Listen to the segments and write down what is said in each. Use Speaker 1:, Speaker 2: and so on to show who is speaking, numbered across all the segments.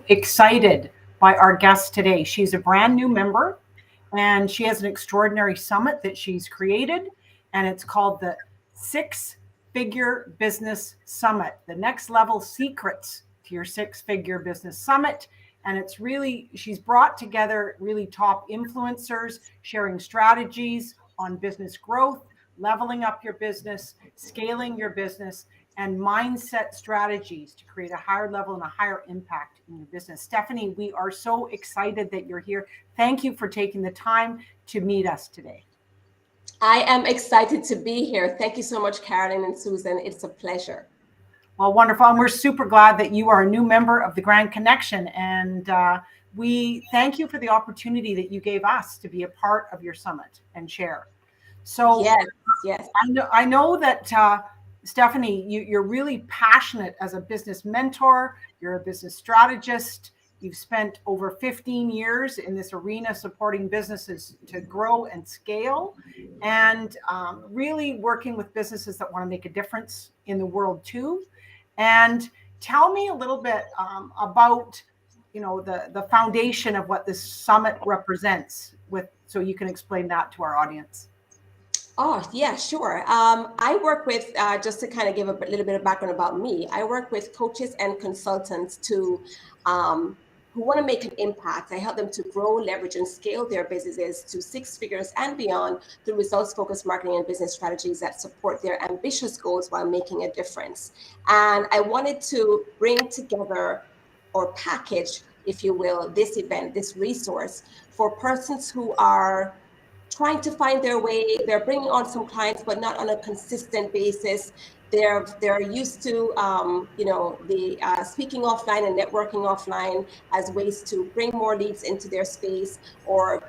Speaker 1: Excited by our guest today. She's a brand new member and she has an extraordinary summit that she's created, and it's called the Six Figure Business Summit, the next level secrets to your six-figure business summit. And it's really, she's brought together really top influencers sharing strategies on business growth, leveling up your business, scaling your business, and mindset strategies to create a higher level and a higher impact in your business. Stephanie, we are so excited that you're here. Thank you for taking the time to meet us today.
Speaker 2: I am excited to be here. Thank you so much, Carolyn and Susan. It's a pleasure.
Speaker 1: Well, wonderful. And we're super glad that you are a new member of the Grand Connection. And we thank you for the opportunity that you gave us to be a part of your summit and share. So
Speaker 2: yes.
Speaker 1: I know that Stephanie, you're really passionate as a business mentor. You're a business strategist. You've spent over 15 years in this arena supporting businesses to grow and scale, and really working with businesses that want to make a difference in the world too. And tell me a little bit about, the foundation of what this summit represents, so you can explain that to our audience.
Speaker 2: Oh, yeah, sure. I work with, just to kind of give a little bit of background about me, I work with coaches and consultants who want to make an impact. I help them to grow, leverage, and scale their businesses to six figures and beyond through results-focused marketing and business strategies that support their ambitious goals while making a difference. And I wanted to bring together or package, if you will, this event, this resource for persons who are trying to find their way. They're bringing on some clients, but not on a consistent basis. They're used to the speaking offline and networking offline as ways to bring more leads into their space, or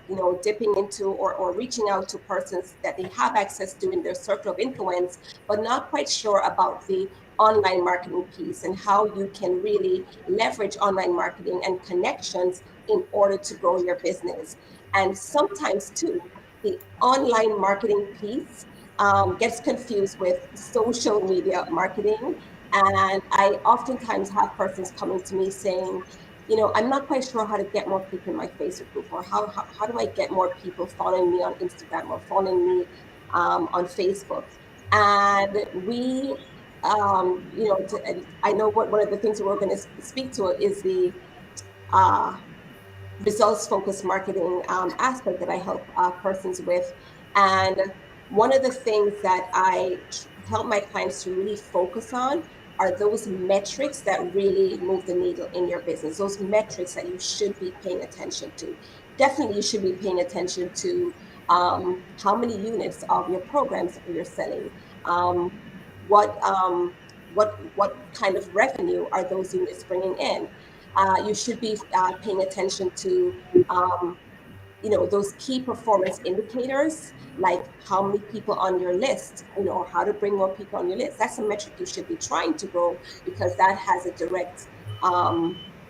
Speaker 2: dipping into or reaching out to persons that they have access to in their circle of influence, but not quite sure about the online marketing piece and how you can really leverage online marketing and connections in order to grow your business. And sometimes too, the online marketing piece gets confused with social media marketing. And I oftentimes have persons coming to me saying, I'm not quite sure how to get more people in my Facebook group, or how do I get more people following me on Instagram or following me on Facebook. And we, I know one of the things that we're going to speak to is the results-focused marketing aspect that I help persons with. And one of the things that I help my clients to really focus on are those metrics that really move the needle in your business, those metrics that you should be paying attention to. Definitely you should be paying attention to how many units of your programs you're selling, what kind of revenue are those units bringing in. You should be paying attention to, those key performance indicators, like how many people on your list, or how to bring more people on your list. That's a metric you should be trying to grow, because that has a direct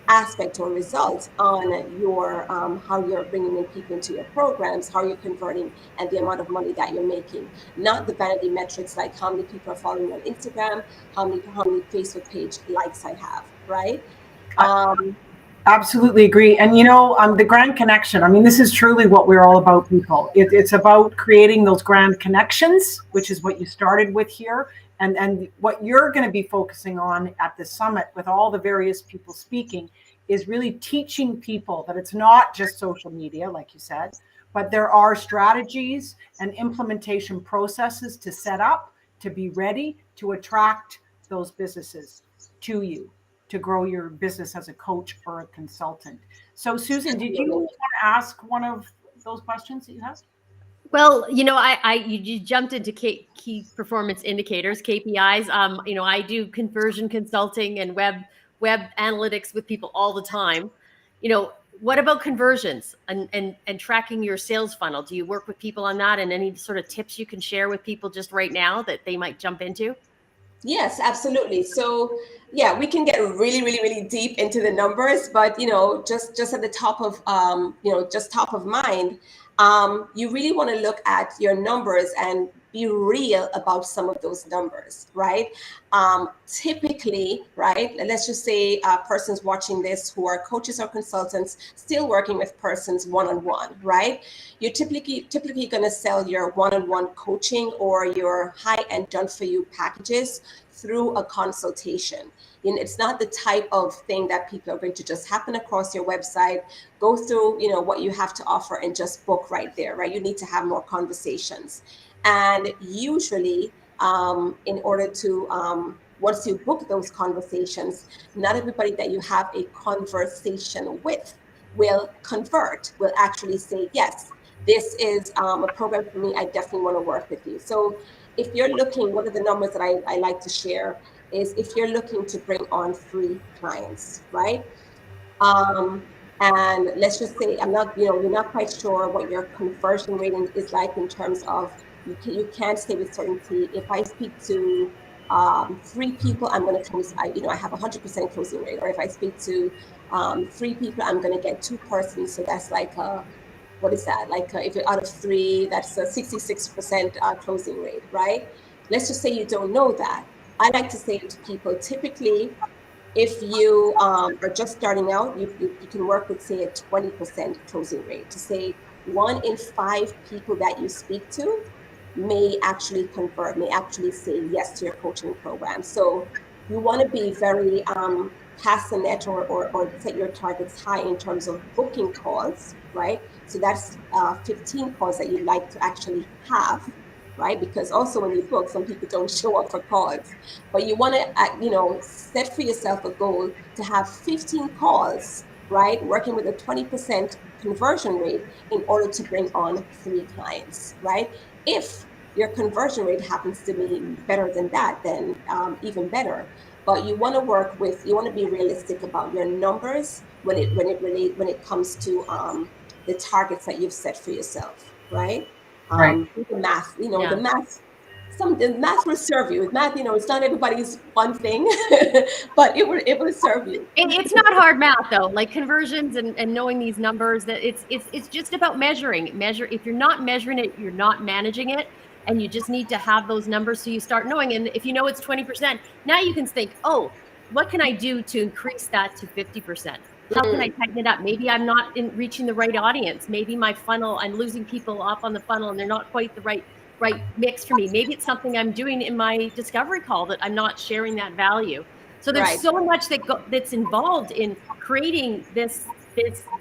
Speaker 2: aspect or result on your how you're bringing in people into your programs, how you're converting, and the amount of money that you're making. Not the vanity metrics like how many people are following me on Instagram, how many Facebook page likes I have, right?
Speaker 1: Absolutely agree. And the Grand Connection, this is truly what we're all about, people. It's about creating those grand connections, which is what you started with here. And what you're going to be focusing on at the summit with all the various people speaking is really teaching people that it's not just social media, like you said, but there are strategies and implementation processes to set up, to be ready to attract those businesses to you, to grow your business as a coach or a consultant. So Susan, did you want to ask one of those questions that you have?
Speaker 3: Well, you jumped into key performance indicators, KPIs. I do conversion consulting and web analytics with people all the time. What about conversions and tracking your sales funnel? Do you work with people on that, and any sort of tips you can share with people just right now that they might jump into?
Speaker 2: Yes, absolutely. So yeah, we can get really, really, really deep into the numbers, but just at the top of just top of mind, you really want to look at your numbers and be real about some of those numbers, right? Typically, right, let's just say persons watching this who are coaches or consultants still working with persons one-on-one, right? You're typically going to sell your one-on-one coaching or your high-end done-for-you packages through a consultation. You know, it's not the type of thing that people are going to just happen across your website, go through, you know, what you have to offer and just book right there, right? You need to have more conversations. And usually, in order to, once you book those conversations, not everybody that you have a conversation with will convert, will actually say, yes, this is a program for me. I definitely want to work with you. So if you're looking, one of the numbers that I like to share is if you're looking to bring on 3 clients, right? And let's just say, I'm not, you know, you're not quite sure what your conversion rate is like in terms of, you can't say with certainty, if I speak to 3 people, I'm going to close, I have 100% closing rate. Or if I speak to 3 people, I'm going to get 2 persons. So that's like what is that? Like if you're out of 3, that's a 66% closing rate, right? Let's just say you don't know that. I like to say to people, typically, if you are just starting out, you can work with, say, a 20% closing rate, to say 1 in 5 people that you speak to may actually convert, may actually say yes to your coaching program. So you want to be very passionate or set your targets high in terms of booking calls, right? So that's 15 calls that you'd like to actually have, right? Because also when you book, some people don't show up for calls, but you want to, set for yourself a goal to have 15 calls, right? Working with a 20% conversion rate in order to bring on 3 clients, right? If your conversion rate happens to be better than that, then even better. But you want to be realistic about your numbers when it comes to the targets that you've set for yourself, right?
Speaker 1: Right.
Speaker 2: The math,
Speaker 3: Yeah.
Speaker 2: the math will serve you. With math, it's not everybody's one thing, but it will serve you.
Speaker 3: It's not hard math though, like conversions and knowing these numbers. That it's just about measuring. If you're not measuring it, you're not managing it, and you just need to have those numbers so you start knowing. And if you know it's 20%, now you can think, oh, what can I do to increase that to 50%? How can I tighten it up? Maybe I'm not reaching the right audience. Maybe my funnel, I'm losing people off on the funnel, and they're not quite the right mix for me. Maybe it's something I'm doing in my discovery call that I'm not sharing that value. So there's
Speaker 2: Right.
Speaker 3: so much that's involved in creating this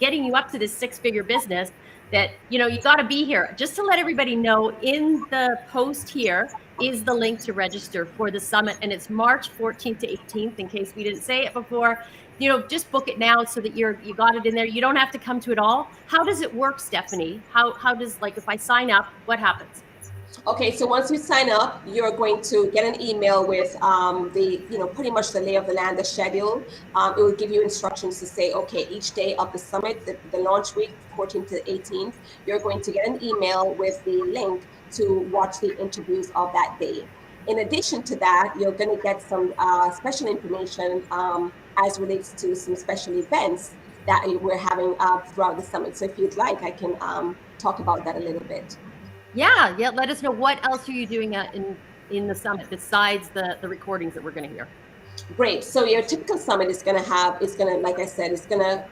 Speaker 3: getting you up to this 6-figure business that, you got to be here. Just to let everybody know, in the post here is the link to register for the summit, and it's March 14th to 18th, in case we didn't say it before. Just book it now so that you got it in there. You don't have to come to it all. How does it work, Stephanie? How does, like, if I sign up, what happens?
Speaker 2: Okay, so once you sign up, you're going to get an email with pretty much the lay of the land, the schedule. It will give you instructions to say, okay, each day of the summit, the launch week, 14th to 18th, you're going to get an email with the link to watch the interviews of that day. In addition to that, you're going to get some special information as relates to some special events that we're having throughout the summit. So if you'd like, I can talk about that a little bit.
Speaker 3: Yeah. Let us know, what else are you doing in the summit besides the recordings that we're going to hear.
Speaker 2: Great. So your typical summit like I said, it's going to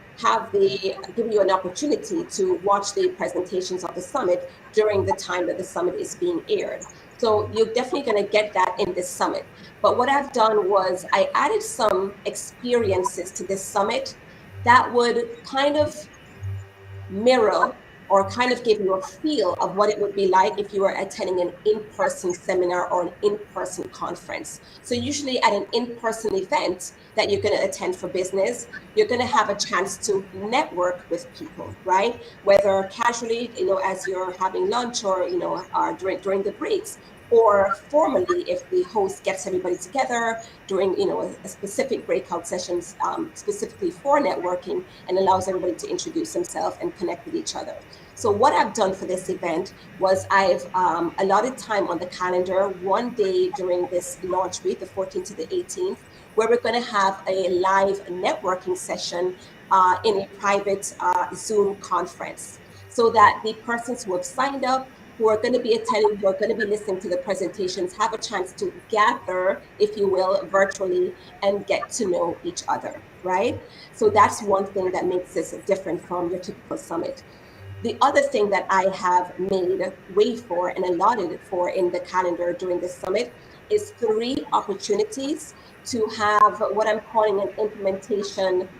Speaker 2: give you an opportunity to watch the presentations of the summit during the time that the summit is being aired. So you're definitely going to get that in this summit. But what I've done was I added some experiences to this summit that would kind of mirror or kind of give you a feel of what it would be like if you were attending an in-person seminar or an in-person conference. So usually at an in-person event that you're going to attend for business, you're going to have a chance to network with people, right? Whether casually, as you're having lunch or, during the breaks, or formally if the host gets everybody together during a specific breakout sessions specifically for networking, and allows everybody to introduce themselves and connect with each other. So what I've done for this event was I've allotted time on the calendar one day during this launch week, the 14th to the 18th, where we're going to have a live networking session in a private Zoom conference, so that the persons who have signed up who are going to be attending, who are going to be listening to the presentations, have a chance to gather, if you will, virtually and get to know each other, right? So that's one thing that makes this different from your typical summit. The other thing that I have made way for and allotted for in the calendar during this summit is 3 opportunities to have what I'm calling an implementation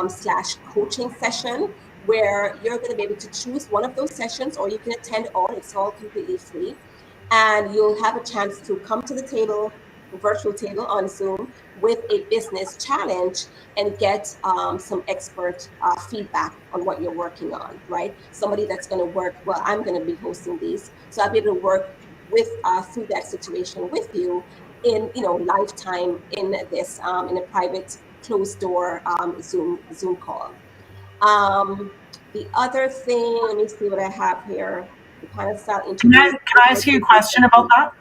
Speaker 2: slash coaching session, where you're going to be able to choose one of those sessions, or you can attend all. It's all completely free. And you'll have a chance to come to the table, virtual table on Zoom, with a business challenge and get some expert feedback on what you're working on, right? Somebody that's going to work, well, I'm going to be hosting these, so I'll be able to work with through that situation with you in, you know, lifetime in this in a private closed door Zoom call. The other thing, let me see what I have here. We kind of start introducing.
Speaker 1: Can I ask you a question about that?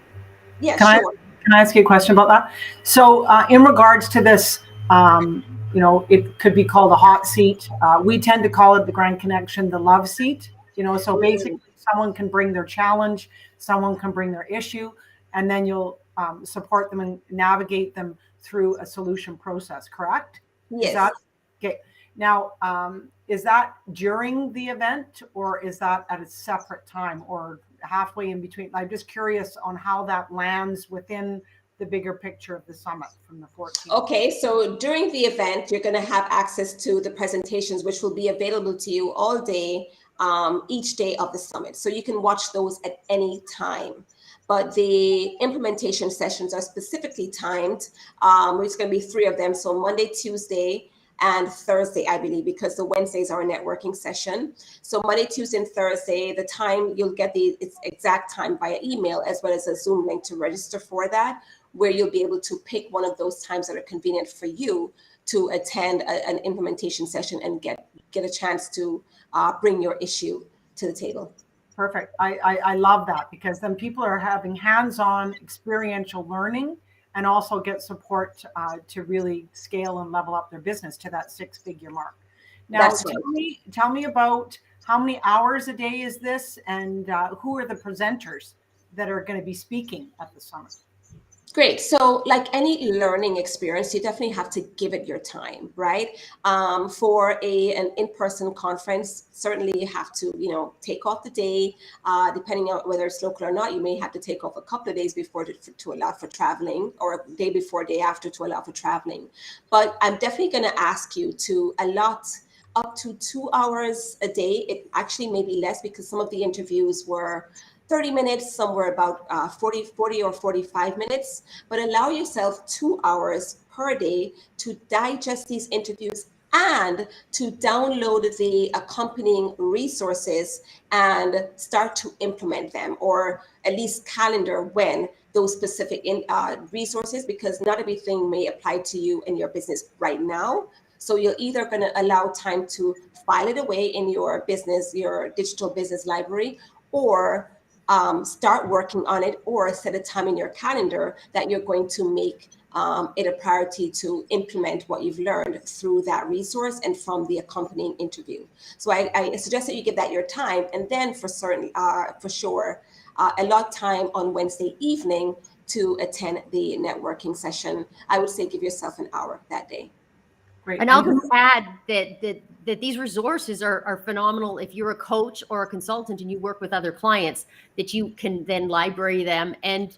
Speaker 2: Yeah,
Speaker 1: Can
Speaker 2: sure.
Speaker 1: Can I ask you a question about that? So, in regards to this, you know, it could be called a hot seat. We tend to call it the Grand Connection, the love seat. You know, so basically, someone can bring their challenge, someone can bring their issue, and then you'll support them and navigate them through a solution process. Correct? Is that
Speaker 2: Yes.
Speaker 1: okay? Now, is that during the event, or is that at a separate time, or halfway in between? I'm just curious on how that lands within the bigger picture of the summit from the 14th.
Speaker 2: Okay, so during the event, you're going to have access to the presentations, which will be available to you all day, each day of the summit. So you can watch those at any time. But the implementation sessions are specifically timed. It's going to be 3 of them. So Monday, Tuesday, and Thursday, I believe, because the Wednesdays are a networking session. So Monday, Tuesday, and Thursday, the time, you'll get the exact time via email, as well as a Zoom link to register for that, where you'll be able to pick one of those times that are convenient for you to attend an implementation session and get a chance to bring your issue to the table.
Speaker 1: Perfect. I love that, because then people are having hands-on experiential learning and also get support to really scale and level up their business to that 6-figure mark. Now,
Speaker 2: That's right.
Speaker 1: tell me about how many hours a day is this, and who are the presenters that are going to be speaking at the summit?
Speaker 2: Great. So like any learning experience, you definitely have to give it your time, right? For an in-person conference, certainly you have to, you know, take off the day, depending on whether it's local or not. You may have to take off a couple of days before to allow for traveling, or a day before, day after to allow for traveling. But I'm definitely going to ask you to allot up to 2 hours a day. It actually may be less, because some of the interviews were 30 minutes, some were about 40 or 45 minutes, but allow yourself 2 hours per day to digest these interviews and to download the accompanying resources and start to implement them, or at least calendar when those specific resources, because not everything may apply to you in your business right now. So you're either going to allow time to file it away in your business, your digital business library, or start working on it, or set a time in your calendar that you're going to make it a priority to implement what you've learned through that resource and from the accompanying interview. So I suggest that you give that your time, and then for sure, allot time on Wednesday evening to attend the networking session. I would say give yourself an hour that day.
Speaker 1: Great.
Speaker 3: And I'll just add that these resources are phenomenal if you're a coach or a consultant and you work with other clients, that you can then library them and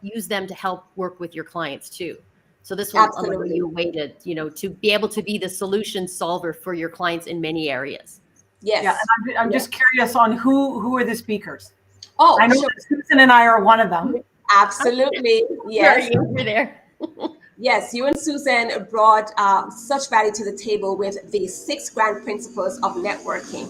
Speaker 3: use them to help work with your clients too. So this will allow you a way to, you know, to be able to be the solution solver for your clients in many areas.
Speaker 2: Yes.
Speaker 1: Yeah, and I'm just curious on who are the speakers.
Speaker 2: Oh,
Speaker 1: I know
Speaker 2: sure.
Speaker 1: that Susan and I are one of them.
Speaker 2: Absolutely. Yes.
Speaker 3: You're there.
Speaker 2: Yes, you and Susan brought such value to the table with the 6 grand principles of networking.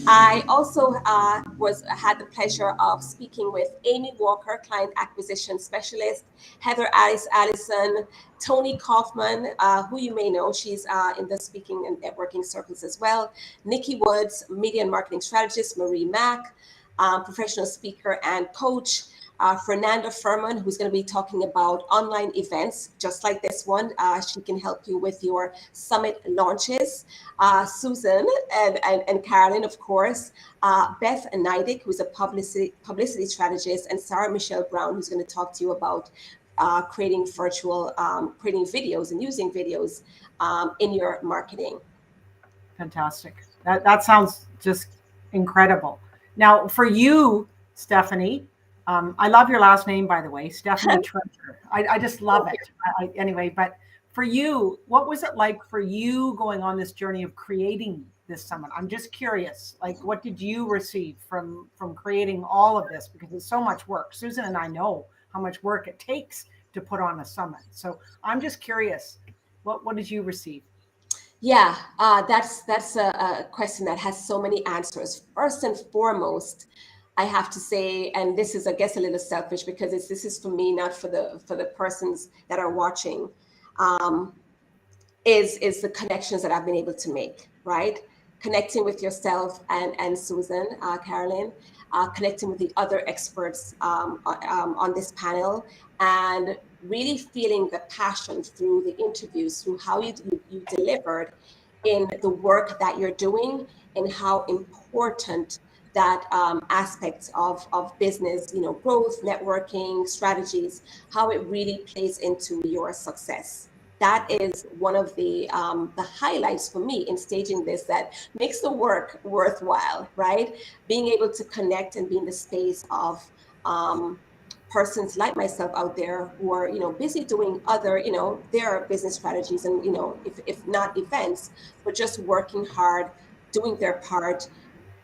Speaker 2: I also had the pleasure of speaking with Amy Walker, client acquisition specialist, Heather Allison, Tony Kaufman, who you may know, she's in the speaking and networking circles as well, Nikki Woods, media and marketing strategist, Marie Mack, professional speaker and coach, Fernanda Furman, who's going to be talking about online events, just like this one. She can help you with your summit launches. Susan and Carolyn, of course. Beth Neidick, who's a publicity strategist, and Sarah Michelle Brown, who's going to talk to you about creating creating videos and using videos in your marketing.
Speaker 1: Fantastic. That sounds just incredible. Now, for you, Stephanie, I love your last name, by the way, Stephanie Treasure. I just love it. Anyway, but for you, what was it like for you going on this journey of creating this summit? I'm just curious, like, what did you receive from creating all of this? Because it's so much work. Susan and I know how much work it takes to put on a summit. So I'm just curious, what did you receive?
Speaker 2: Yeah, that's a question that has so many answers. First and foremost, I have to say, and this is, I guess, a little selfish because this is for me, not for the persons that are watching, is the connections that I've been able to make, right? Connecting with yourself and Susan, Carolyn, connecting with the other experts on this panel, and really feeling the passion through the interviews, through how you delivered in the work that you're doing, and how important that aspects of business, growth, networking, strategies, how it really plays into your success. That is one of the highlights for me in staging this that makes the work worthwhile, right? Being able to connect and be in the space of persons like myself out there who are, busy doing other, their business strategies and, if not events, but just working hard, doing their part,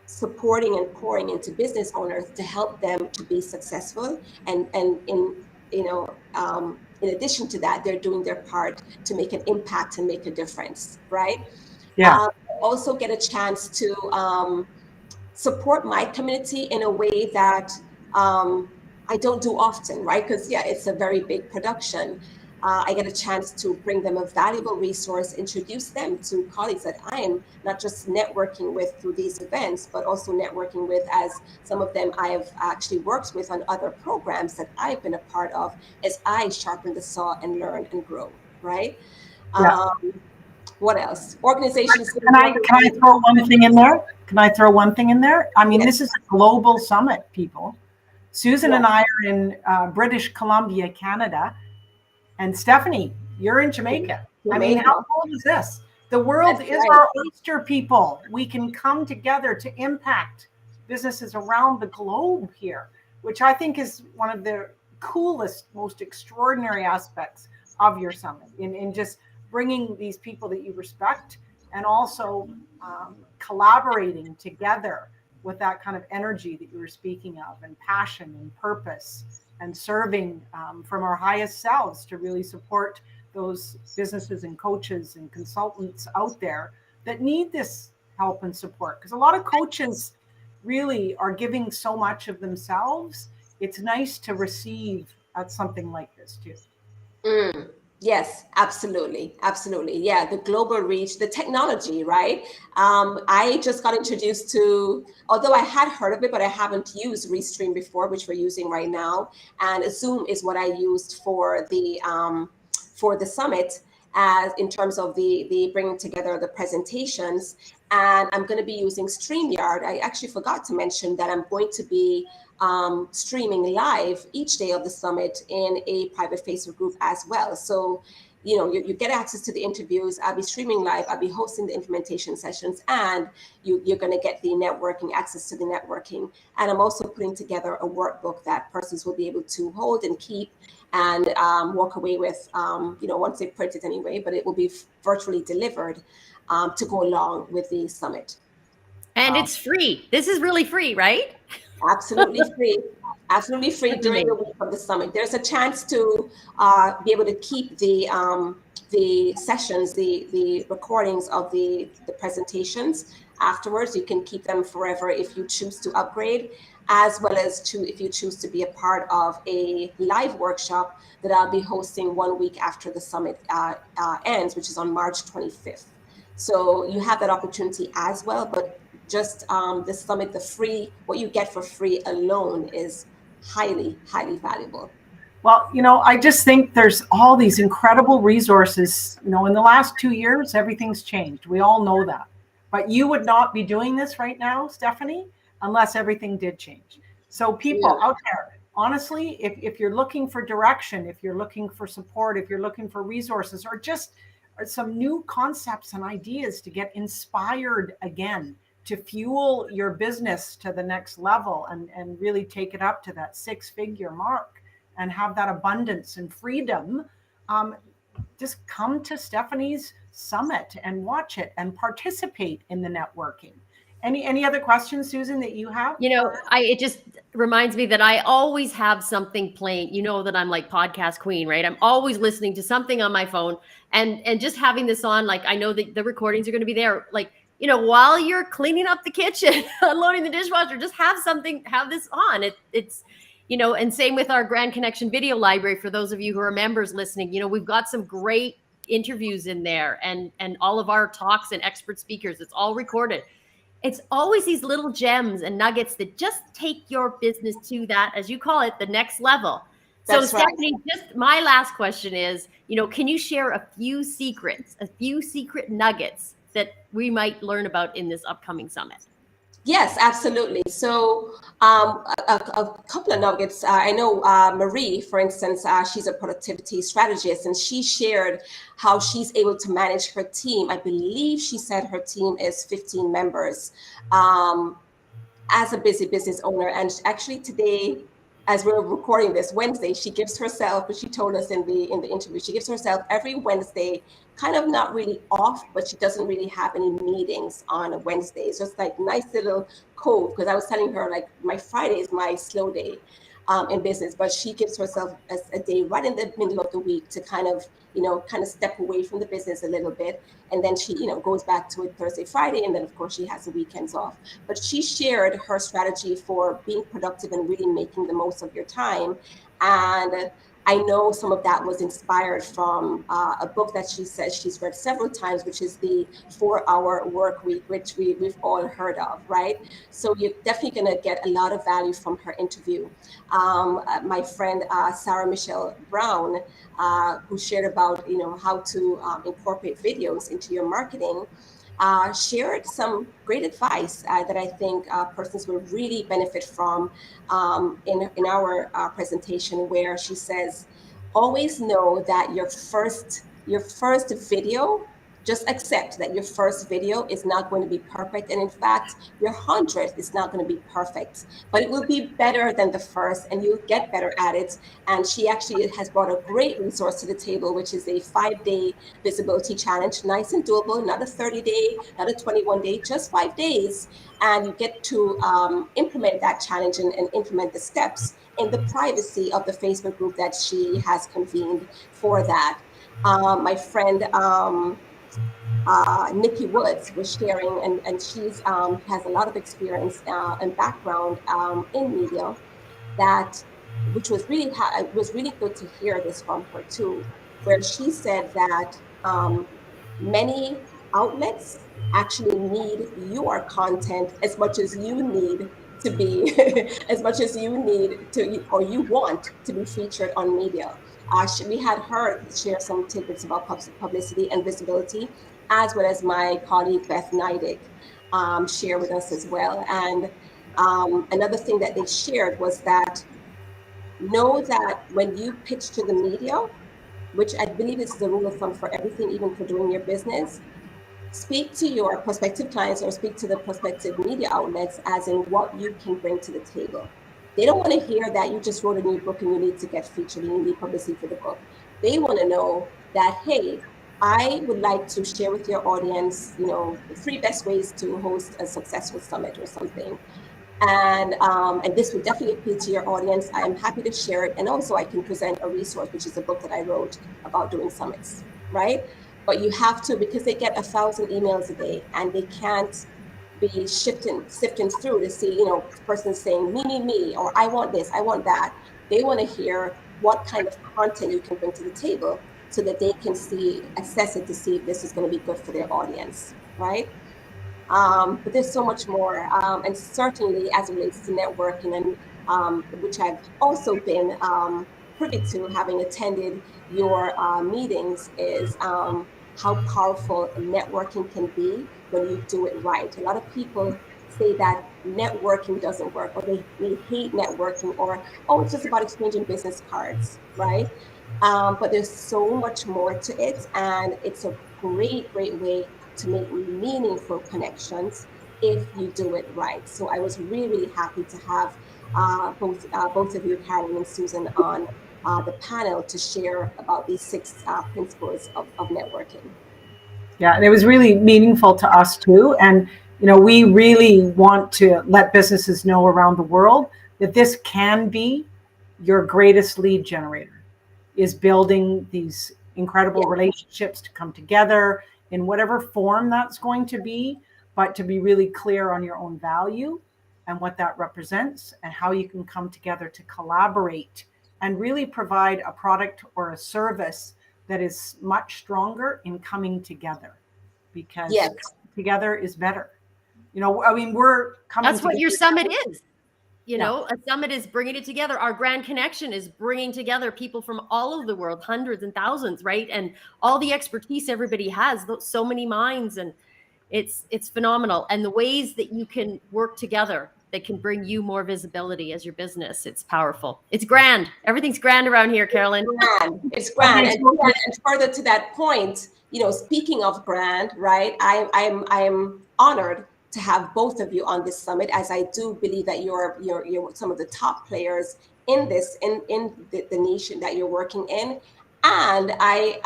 Speaker 2: supporting and pouring into business owners to help them to be successful. And in addition to that, they're doing their part to make an impact and make a difference, right?
Speaker 1: Yeah.
Speaker 2: Also get a chance to support my community in a way that I don't do often, right? Because it's a very big production. I get a chance to bring them a valuable resource, introduce them to colleagues that I am not just networking with through these events, but also networking with, as some of them I have actually worked with on other programs that I've been a part of as I sharpen the saw and learn and grow, right?
Speaker 1: Yeah.
Speaker 2: What else? Organizations.
Speaker 1: Can I throw one thing in there? Can I throw one thing in there? I mean, This is a global summit, people. Susan and I are in British Columbia, Canada. And Stephanie, you're in Jamaica. I mean, how cool is this? The world is our oyster, people. We can come together to impact businesses around the globe here, which I think is one of the coolest, most extraordinary aspects of your summit, in just bringing these people that you respect and also collaborating together with that kind of energy that you were speaking of, and passion and purpose, and serving from our highest selves to really support those businesses and coaches and consultants out there that need this help and support. Because a lot of coaches really are giving so much of themselves. It's nice to receive at something like this too.
Speaker 2: Yes, absolutely. Absolutely. Yeah. The global reach, the technology, right? I just got introduced to, although I had heard of it, but I haven't used Restream before, which we're using right now. And Zoom is what I used for the summit, as in terms of the bringing together the presentations. And I'm going to be using StreamYard. I actually forgot to mention that I'm going to be streaming live each day of the summit in a private Facebook group as well. So, you get access to the interviews. I'll be streaming live. I'll be hosting the implementation sessions, and you're going to get the networking, access to the networking. And I'm also putting together a workbook that persons will be able to hold and keep and walk away with, once they print it anyway, but it will be virtually delivered to go along with the summit.
Speaker 3: And it's free. This is really free, right?
Speaker 2: Absolutely free. Absolutely free during the week of the summit. There's a chance to be able to keep the sessions, the recordings of the presentations afterwards. You can keep them forever if you choose to upgrade, as well as if you choose to be a part of a live workshop that I'll be hosting 1 week after the summit ends, which is on March 25th. So you have that opportunity as well, but just the summit, what you get for free alone is highly, highly valuable.
Speaker 1: Well, I just think there's all these incredible resources. In the last 2 years, everything's changed. We all know that. But you would not be doing this right now, Stephanie, unless everything did change. So people out there, honestly, if you're looking for direction, if you're looking for support, if you're looking for resources, or just some new concepts and ideas to get inspired again, to fuel your business to the next level and really take it up to that 6-figure mark and have that abundance and freedom, just come to Stephanie's summit and watch it and participate in the networking. Any other questions, Susan, that you have?
Speaker 3: It just reminds me that I always have something playing. That I'm like podcast queen, right? I'm always listening to something on my phone, and just having this on, like, I know that the recordings are going to be there, like, while you're cleaning up the kitchen, unloading the dishwasher, just have this on. It's and same with our Grand Connection video library. For those of you who are members listening, we've got some great interviews in there, and all of our talks and expert speakers. It's all recorded. It's always these little gems and nuggets that just take your business to that, as you call it, the next level.
Speaker 2: That's
Speaker 3: so Stephanie, just my last question is, can you share a few secret nuggets that we might learn about in this upcoming summit?
Speaker 2: Yes, absolutely. So a couple of nuggets. I know Marie, for instance, she's a productivity strategist, and she shared how she's able to manage her team. I believe she said her team is 15 members as a busy business owner. And actually today, as we're recording this Wednesday, she gives herself, but she told us in the interview, she gives herself every Wednesday, kind of not really off, but she doesn't really have any meetings on a Wednesday. So it's like nice little code, because I was telling her, like, my Friday is my slow day in business, but she gives herself a day right in the middle of the week to kind of step away from the business a little bit. And then she, goes back to it Thursday, Friday. And then of course she has the weekends off. But she shared her strategy for being productive and really making the most of your time. And I know some of that was inspired from a book that she says she's read several times, which is the 4-Hour Work Week, which we've all heard of, right? So you're definitely going to get a lot of value from her interview. My friend Sarah Michelle Brown, who shared about how to incorporate videos into your marketing, shared some great advice that I think persons will really benefit from in our presentation, where she says, always know that your first video, just accept that your first video is not going to be perfect. And in fact, your 100th is not going to be perfect, but it will be better than the first, and you'll get better at it. And she actually has brought a great resource to the table, which is a 5-day visibility challenge, nice and doable, not a 30-day, not a 21-day, just 5 days. And you get to implement that challenge and implement the steps in the privacy of the Facebook group that she has convened for that. My friend, Nikki Woods was sharing, and she's has a lot of experience and background in media, which was really it was really good to hear this from her too, where she said that many outlets actually need your content as much as you need to be as much as you need to, or you want to be featured on media. We had her share some tidbits about publicity and visibility, as well as my colleague Beth Neidig share with us as well. And another thing that they shared was that know that when you pitch to the media, which I believe is the rule of thumb for everything, even for doing your business, speak to your prospective clients or speak to the prospective media outlets as in what you can bring to the table. They don't want to hear that you just wrote a new book and you need to get featured and you need publicity for the book. They want to know that, hey, I would like to share with your audience, the 3 best ways to host a successful summit or something. And this would definitely appeal to your audience. I am happy to share it. And also I can present a resource, which is a book that I wrote about doing summits, right? But you have to, because they get 1,000 emails a day and they can't be sifting through to see, persons saying me, or I want this, I want that. They want to hear what kind of content you can bring to the table so that they can assess it to see if this is going to be good for their audience, right? But there's so much more. And certainly as it relates to networking, and which I've also been privy to, having attended your meetings, is how powerful networking can be when you do it right. A lot of people say that networking doesn't work, or they hate networking, or, oh, it's just about exchanging business cards, right? But there's so much more to it, and it's a great, great way to make meaningful connections if you do it right. So I was really, really happy to have both of you, Carolyn and Susan, on the panel to share about these 6 principles of networking.
Speaker 1: Yeah, and it was really meaningful to us too. And we really want to let businesses know around the world that this can be your greatest lead generator, is building these incredible
Speaker 2: Yeah.
Speaker 1: relationships to come together in whatever form that's going to be, but to be really clear on your own value and what that represents and how you can come together to collaborate and really provide a product or a service that is much stronger in coming together, because
Speaker 2: Yes.
Speaker 1: together is better. I mean, we're coming
Speaker 3: That's what
Speaker 1: together.
Speaker 3: your summit is.
Speaker 1: Yeah.
Speaker 3: A summit is bringing it together. Our Grand Connection is bringing together people from all over the world, hundreds and thousands, right? And all the expertise everybody has, so many minds, and it's phenomenal. And the ways that you can work together that can bring you more visibility as your business, it's powerful. It's grand. Everything's grand around here, Carolyn.
Speaker 2: It's grand. And further to that point, speaking of grand, right? I'm honored to have both of you on this summit, as I do believe that you're some of the top players in this, in the nation that you're working in. And I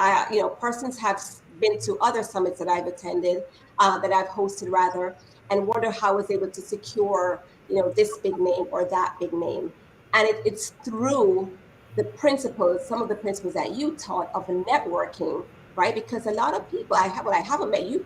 Speaker 2: persons have been to other summits that I've attended, that I've hosted rather, and wonder how I was able to secure, this big name or that big name. And it's through some of the principles that you taught of networking, right? Because a lot of people I haven't met you,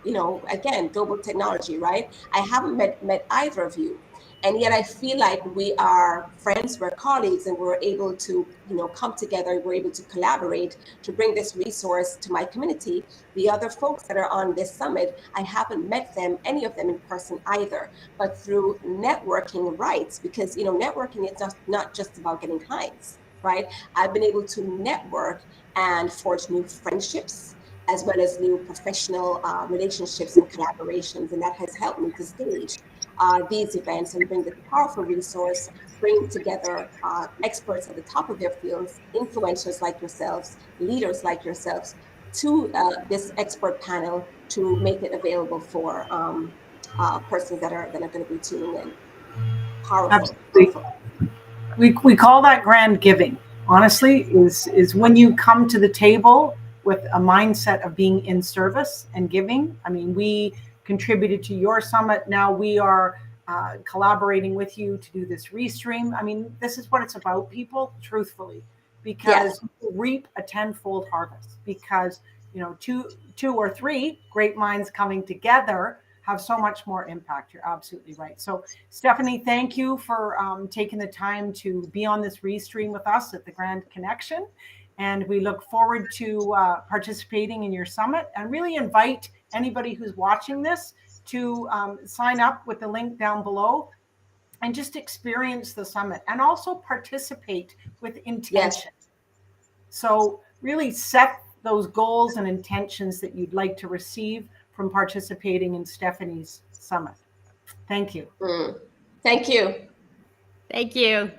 Speaker 2: again, global technology, right? I haven't met either of you. And yet I feel like we are friends, we're colleagues, and we're able to, come together, we're able to collaborate to bring this resource to my community. The other folks that are on this summit, I haven't met any of them in person either, but through networking rights, because, networking is not just about getting clients, right? I've been able to network and forge new friendships, as well as new professional relationships and collaborations. And that has helped me to stage these events and bring this powerful resource, bring together experts at the top of their fields, influencers like yourselves, leaders like yourselves, to this expert panel to make it available for persons that are going to be tuning in. Powerful.
Speaker 1: Absolutely.
Speaker 2: Powerful.
Speaker 1: We call that grand giving, honestly, is when you come to the table with a mindset of being in service and giving. I mean, we contributed to your summit. Now we are collaborating with you to do this restream. I mean, this is what it's about, people, truthfully, because you reap a tenfold harvest, because two or three great minds coming together have so much more impact. You're absolutely right. So Stephanie, thank you for taking the time to be on this restream with us at the Grand Connection. And we look forward to participating in your summit, and really invite anybody who's watching this to sign up with the link down below and just experience the summit, and also participate with intention. Yes. So really set those goals and intentions that you'd like to receive from participating in Stephanie's summit. Thank you.
Speaker 2: Thank you.
Speaker 3: Thank you.